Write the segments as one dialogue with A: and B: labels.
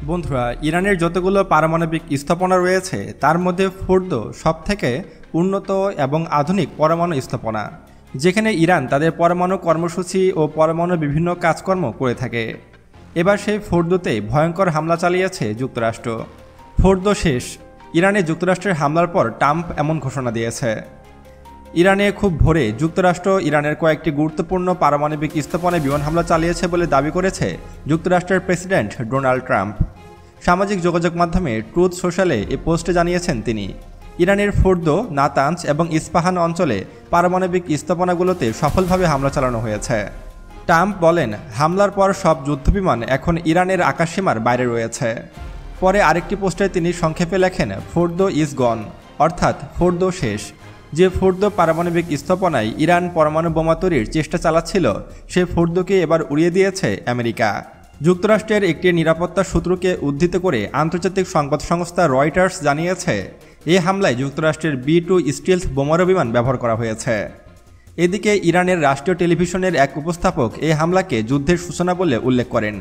A: বন্ধুরা, ইরানের যতগুলো পারমাণবিক স্থাপনা রয়েছে তার মধ্যে ফোর্দো সবথেকে উন্নত এবং আধুনিক পরমাণু স্থাপনা, যেখানে ইরান তাদের পরমাণু কর্মসূচি ও পরমাণু বিভিন্ন কাজকর্ম করে থাকে। এবার সেই ফোর্দোতে ভয়ঙ্কর হামলা চালিয়েছে যুক্তরাষ্ট্র। ফোর্দো শেষ। ইরানে যুক্তরাষ্ট্রের হামলার পর ট্রাম্প এমন ঘোষণা দিয়েছে। ইরানে খুব ভোরে যুক্তরাষ্ট্র ইরানের কয়েকটি গুরুত্বপূর্ণ পারমাণবিক স্থাপনায় বিমান হামলা চালিয়েছে বলে দাবি করেছে যুক্তরাষ্ট্রের প্রেসিডেন্ট ডোনাল্ড ট্রাম্প। সামাজিক যোগাযোগ মাধ্যমে ট্রুথ সোশ্যালে এই পোস্টে জানিয়েছেন তিনি, ইরানের ফোর্দো, নাতানজ এবং ইস্পাহান অঞ্চলে পারমাণবিক স্থাপনাগুলোতে সফলভাবে হামলা চালানো হয়েছে। ট্রাম্প বলেন, হামলার পর সব যুদ্ধবিমান এখন ইরানের আকাশসীমার বাইরে রয়েছে। পরে আরেকটি পোস্টে তিনি সংক্ষেপে লেখেন, ফোর্দো ইজ গন, অর্থাৎ ফোর্দো শেষ। যে ফোর্দো পারমাণবিক স্থাপনায় ইরান পরমাণু বোমা তৈরির চেষ্টা চালাচ্ছিল, সে ফোর্দোকে এবার উড়িয়ে দিয়েছে আমেরিকা। যুক্তরাষ্ট্রের একটি নিরাপত্তা সূত্রকে উদ্ধৃত করে আন্তর্জাতিক সংবাদ সংস্থা রয়টার্স জানিয়েছে, এই হামলায় যুক্তরাষ্ট্রের B-2 স্টিলথ বোমারু বিমান ব্যবহার করা হয়েছে। এদিকে ইরানের রাষ্ট্রীয় টেলিভিশনের এক উপস্থাপক এই হামলাকে যুদ্ধের সূচনা বলে উল্লেখ করেন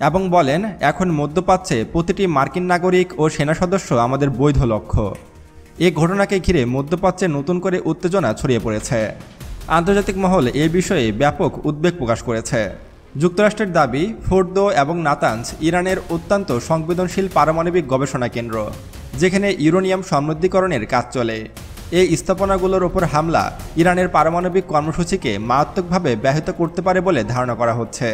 A: এবং বলেন, এখন মধ্যপ্রাচ্যে প্রতিটি মার্কিন নাগরিক ও সেনা সদস্য আমাদের বৈধ লক্ষ্য। এই ঘটনাকে ঘিরে মধ্যপ্রাচ্যে নতুন করে উত্তেজনা ছড়িয়ে পড়েছে। আন্তর্জাতিক মহল এ বিষয়ে ব্যাপক উদ্বেগ প্রকাশ করেছে। যুক্তরাষ্ট্রের দাবি, ফোর্দো এবং নাতানজ ইরানের অত্যন্ত সংবেদনশীল পারমাণবিক গবেষণা কেন্দ্র, যেখানে ইউরেনিয়াম সমৃদ্ধিকরণের কাজ চলে। এই স্থাপনাগুলোর ওপর হামলা ইরানের পারমাণবিক কর্মসূচিকে মারাত্মকভাবে ব্যাহত করতে পারে বলে ধারণা করা হচ্ছে।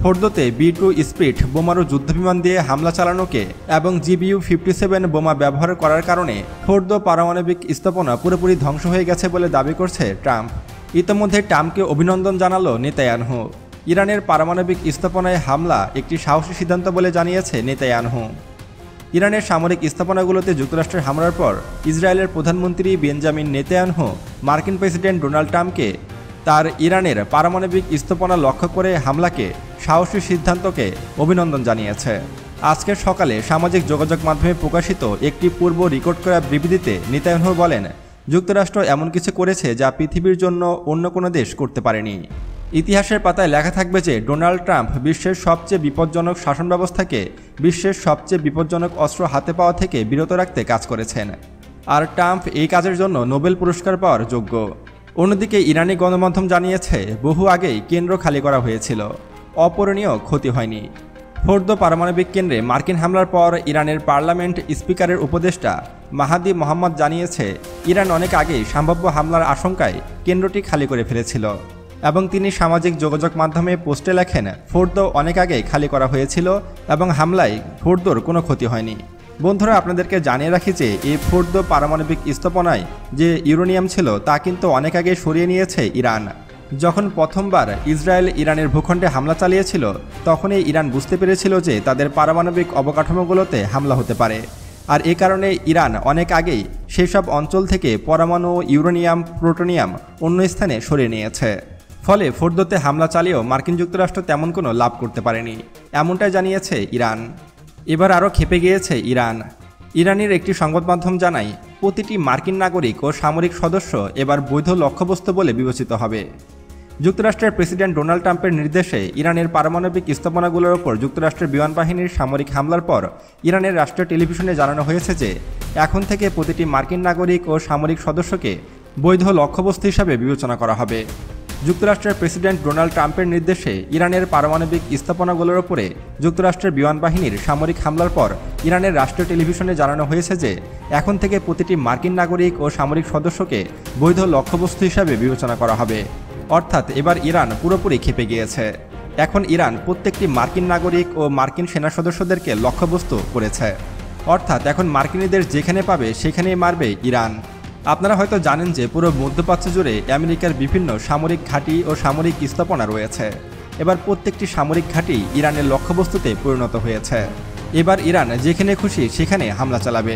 A: ফোর্দোতে B-2 স্পিরিট বোমারু যুদ্ধবিমান দিয়ে হামলা চালানোকে এবং GBU-57 বোমা ব্যবহার করার কারণে ফোর্দো পারমাণবিক স্থাপনা পুরোপুরি ধ্বংস হয়ে গেছে বলে দাবি করছে ট্রাম্প। ইতিমধ্যে ট্রাম্পকে অভিনন্দন জানালো নেতানিয়াহু। ইরানের পারমাণবিক স্থাপনায় হামলা একটি সাহসী সিদ্ধান্ত বলে জানিয়েছে নেতানিয়াহু। ইরানের সামরিক স্থাপনাগুলোতে যুক্তরাষ্ট্রের হামলার পর ইসরায়েলের প্রধানমন্ত্রী বেঞ্জামিন নেতানিয়াহু মার্কিন প্রেসিডেন্ট ডোনাল্ড ট্রাম্পকে তার ইরানের পারমাণবিক স্থাপনা লক্ষ্য করে হামলাকে সাহসী সিদ্ধান্তকে অভিনন্দন জানিয়েছে। আজকের সকালে সামাজিক যোগাযোগ মাধ্যমে প্রকাশিত একটি পূর্ব রেকর্ড করা বিবৃতিতে নেতানিয়াহু বলেন, যুক্তরাষ্ট্র এমন কিছু করেছে যা পৃথিবীর জন্য অন্য কোনো দেশ করতে পারেনি। ইতিহাসের পাতায় লেখা থাকবে যে ডোনাল্ড ট্রাম্প বিশ্বের সবচেয়ে বিপজ্জনক শাসন ব্যবস্থাকে বিশ্বের সবচেয়ে বিপজ্জনক অস্ত্র হাতে পাওয়া থেকে বিরত রাখতে কাজ করেছেন, আর ট্রাম্প এই কাজের জন্য নোবেল পুরস্কার পাওয়ার যোগ্য। অন্যদিকে ইরানি গণমাধ্যম জানিয়েছে, বহু আগেই কেন্দ্র খালি করা হয়েছিল, অপূরণীয় ক্ষতি হয়নি। ফোর্দো পারমাণবিক কেন্দ্রে মার্কিন হামলার পর ইরানের পার্লামেন্ট স্পিকারের উপদেষ্টা মাহাদি মোহাম্মদ জানিয়েছে, ইরান অনেক আগেই সম্ভাব্য হামলার আশঙ্কায় কেন্দ্রটি খালি করে ফেলেছিল এবং তিনি সামাজিক যোগাযোগ মাধ্যমে পোস্টে লেখেন, ফোর্দো অনেক আগেই খালি করা হয়েছিল এবং হামলায় ফোর্দোর কোনো ক্ষতি হয়নি। বন্ধুরা, আপনাদেরকে জানিয়ে রাখি যে এই ফোর্দো পারমাণবিক স্থাপনায় যে ইউরেনিয়াম ছিল তা কিন্তু অনেক আগে সরিয়ে নিয়েছে ইরান। যখন প্রথমবার ইসরায়েল ইরানের ভূখণ্ডে হামলা চালিয়েছিল, তখনই ইরান বুঝতে পেরেছিল যে তাদের পারমাণবিক অবকাঠামোগুলোতে হামলা হতে পারে, আর এ কারণে ইরান অনেক আগেই সেসব অঞ্চল থেকে পরমাণু, ইউরেনিয়াম, প্লুটোনিয়াম অন্য স্থানে সরিয়ে নিয়েছে। ফলে ফোর্দোতে হামলা চালিয়েও মার্কিন যুক্তরাষ্ট্র তেমন কোনো লাভ করতে পারেনি, এমনটাই জানিয়েছে ইরান। এবার আরও ক্ষেপে গিয়েছে ইরান। ইরানের একটি সংবাদ মাধ্যম জানায়, প্রতিটি মার্কিন নাগরিক ও সামরিক সদস্য এবার বৈধ লক্ষ্যবস্তু বলে বিবেচিত হবে। যুক্তরাষ্ট্রের প্রেসিডেন্ট ডোনাল্ড ট্রাম্পের নির্দেশে ইরানের পারমাণবিক স্থাপনাগুলোর ওপর যুক্তরাষ্ট্রের বিমান বাহিনীর সামরিক হামলার পর ইরানের রাষ্ট্রীয় টেলিভিশনে জানানো হয়েছে যে এখন থেকে প্রতিটি মার্কিন নাগরিক ও সামরিক সদস্যকে বৈধ লক্ষ্যবস্তু হিসাবে বিবেচনা করা হবে। যুক্তরাষ্ট্রের প্রেসিডেন্ট ডোনাল্ড ট্রাম্পের নির্দেশে ইরানের পারমাণবিক স্থাপনাগুলোর উপরে যুক্তরাষ্ট্রের বিমান বাহিনীর সামরিক হামলার পর ইরানের রাষ্ট্রীয় টেলিভিশনে জানানো হয়েছে যে এখন থেকে প্রতিটি মার্কিন নাগরিক ও সামরিক সদস্যকে বৈধ লক্ষ্যবস্তু হিসাবে বিবেচনা করা হবে। অর্থাৎ এবার ইরান পুরোপুরি ক্ষেপে গিয়েছে। এখন ইরান প্রত্যেকটি মার্কিন নাগরিক ও মার্কিন সেনা সদস্যদেরকে লক্ষ্যবস্তু করেছে। অর্থাৎ এখন মার্কিনীদের যেখানে পাবে সেখানেই মারবে ইরান। আপনারা হয়তো জানেন যে পুরো মধ্যপ্রাচ্য জুড়ে আমেরিকার বিভিন্ন সামরিক ঘাঁটি ও সামরিক স্থাপনা রয়েছে। এবার প্রত্যেকটি সামরিক ঘাঁটি ইরানের লক্ষ্যবস্তুতে পরিণত হয়েছে। এবার ইরান যেখানে খুশি সেখানে হামলা চালাবে।